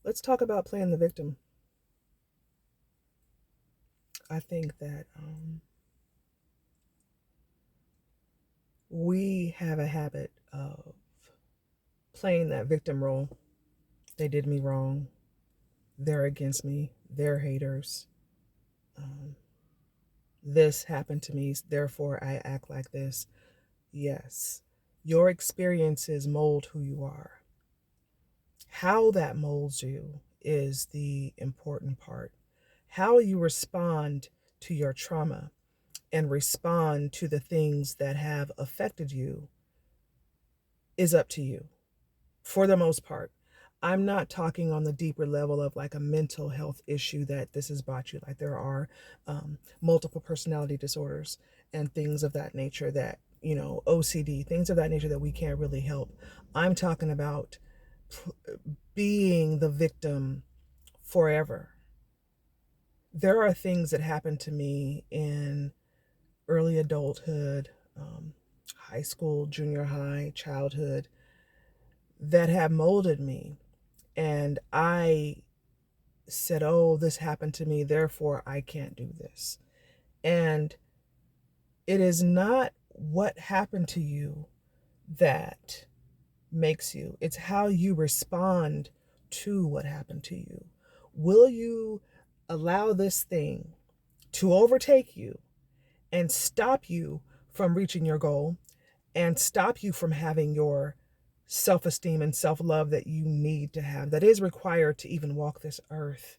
let's talk about playing the victim. I think that we have a habit of playing that victim role. They did me wrong. They're against me. They're haters. Um, this happened to me, therefore I act like this. Yes, your experiences mold who you are. How that molds you is the important part. How you respond to your trauma and respond to the things that have affected you is up to you for the most part. I'm not talking on the deeper level of like a mental health issue that this has brought you. Like there are multiple personality disorders and things of that nature that, OCD, things of that nature that we can't really help. I'm talking about being the victim forever. There are things that happened to me in early adulthood, high school, junior high, childhood that have molded me. And I said, oh, this happened to me, therefore I can't do this. And it is not what happened to you that makes you, it's how you respond to what happened to you. Will you allow this thing to overtake you and stop you from reaching your goal and stop you from having your self esteem and self love that you need to have, that is required to even walk this earth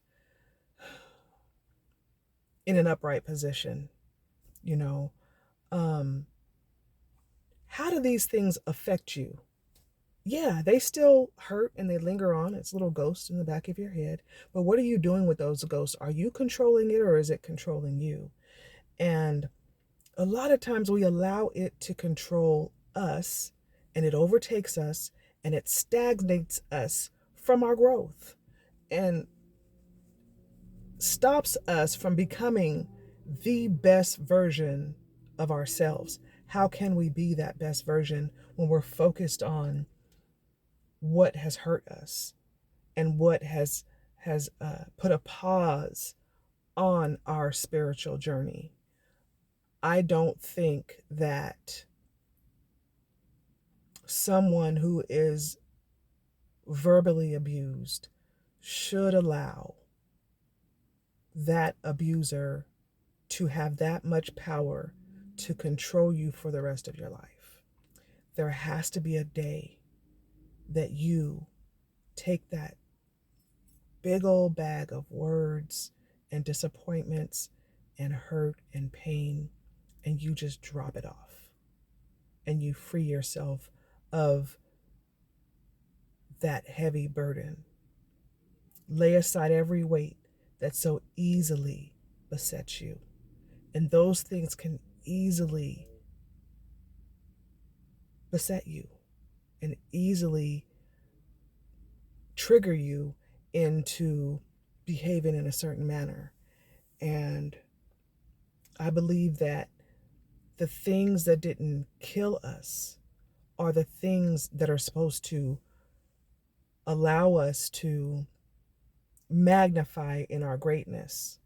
in an upright position? You know, um, how do these things affect you? Yeah, they still hurt and they linger on. It's little ghosts in the back of your head. But what are you doing with those ghosts? Are you controlling it or is it controlling you? And a lot of times we allow it to control us and it overtakes us and it stagnates us from our growth and stops us from becoming the best version of ourselves. How can we be that best version when we're focused on what has hurt us and what has put a pause on our spiritual journey? I don't think that someone who is verbally abused should allow that abuser to have that much power to control you for the rest of your life. There has to be a day that you take that big old bag of words and disappointments and hurt and pain and you just drop it off and you free yourself of that heavy burden. Lay aside every weight that so easily besets you. And those things can easily beset you and easily trigger you into behaving in a certain manner. And I believe that the things that didn't kill us are the things that are supposed to allow us to magnify in our greatness.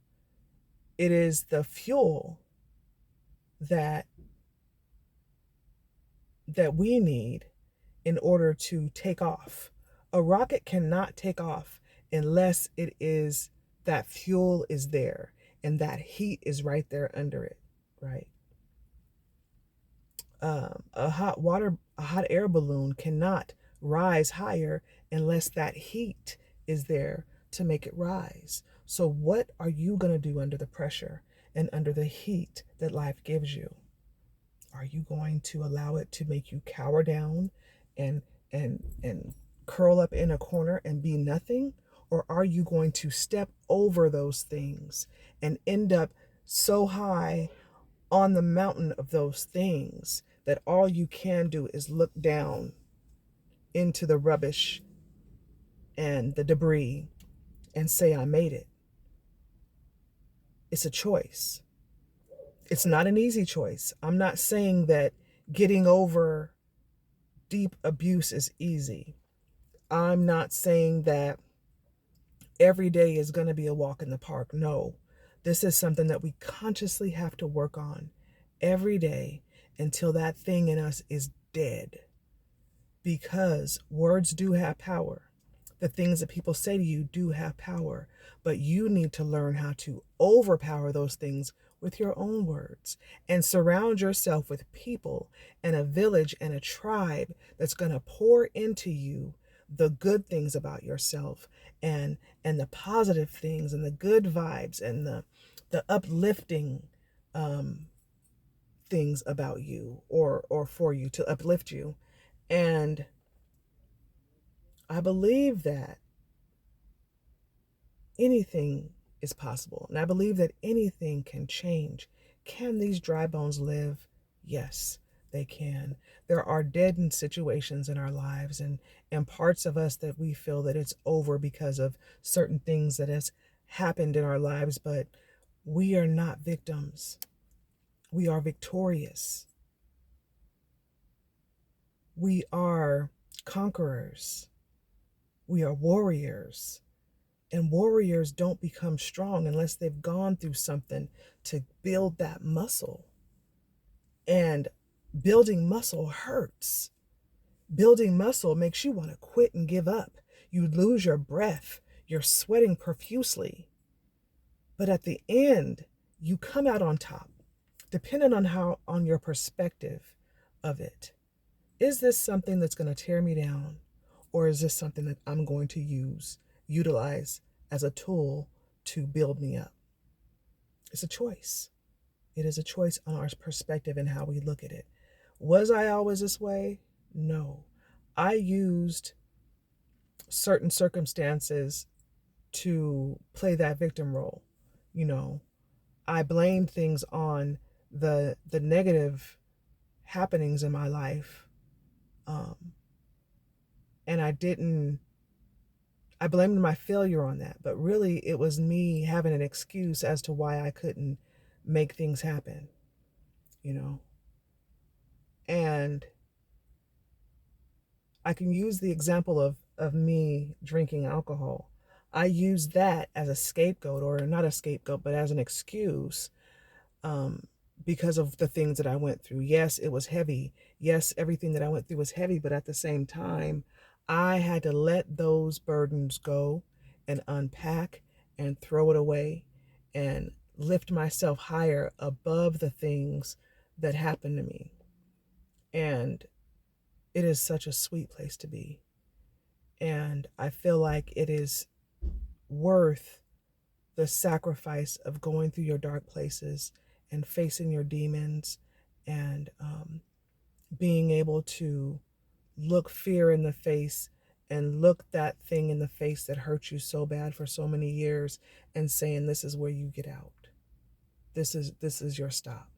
It is the fuel that we need in order to take off. A rocket cannot take off unless it is that fuel is there and that heat is right there under it, right? A hot air balloon cannot rise higher unless that heat is there to make it rise. So what are you going to do under the pressure and under the heat that life gives you? Are you going to allow it to make you cower down and and curl up in a corner and be nothing? Or are you going to step over those things and end up so high on the mountain of those things that all you can do is look down into the rubbish and the debris and say, I made it? It's a choice. It's not an easy choice. I'm not saying that getting over deep abuse is easy. I'm not saying that every day is going to be a walk in the park. No, this is something that we consciously have to work on every day until that thing in us is dead. Because words do have power. The things that people say to you do have power, but you need to learn how to overpower those things with your own words and surround yourself with people and a village and a tribe that's going to pour into you the good things about yourself and the positive things and the good vibes and the uplifting things about you or for you to uplift you. And I believe that anything is possible. And I believe that anything can change. Can these dry bones live? Yes, they can. There are deadened situations in our lives and parts of us that we feel that it's over because of certain things that has happened in our lives, but we are not victims. We are victorious. We are conquerors. We are warriors. And warriors don't become strong unless they've gone through something to build that muscle. And building muscle hurts. Building muscle makes you want to quit and give up. You lose your breath. You're sweating profusely. But at the end, you come out on top, depending on your perspective of it. Is this something that's going to tear me down? Or is this something that I'm going to utilize as a tool to build me up? It's a choice. It is a choice on our perspective and how we look at it. Was I always this way? No. I used certain circumstances to play that victim role. You know, I blamed things on the negative happenings in my life. And I blamed my failure on that, but really it was me having an excuse as to why I couldn't make things happen, you know. And I can use the example of me drinking alcohol. I use that as a scapegoat, or not a scapegoat, but as an excuse, because of the things that I went through. Yes, it was heavy. Yes, everything that I went through was heavy, but at the same time, I had to let those burdens go and unpack and throw it away and lift myself higher above the things that happened to me. And it is such a sweet place to be. And I feel like it is worth the sacrifice of going through your dark places and facing your demons and being able to look fear in the face and look that thing in the face that hurt you so bad for so many years and saying, this is where you get out. This is your stop.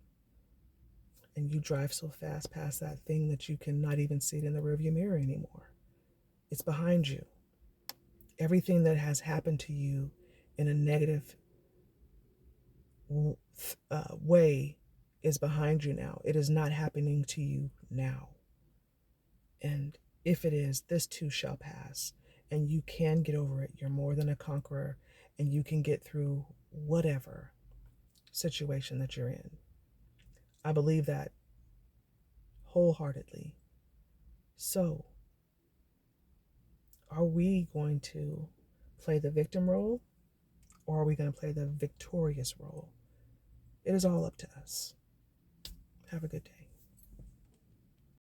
And you drive so fast past that thing that you cannot even see it in the rearview mirror anymore. It's behind you. Everything that has happened to you in a negative way is behind you now. It is not happening to you now. And if it is, this too shall pass. And you can get over it. You're more than a conqueror. And you can get through whatever situation that you're in. I believe that wholeheartedly. So, are we going to play the victim role, or are we going to play the victorious role? It is all up to us. Have a good day.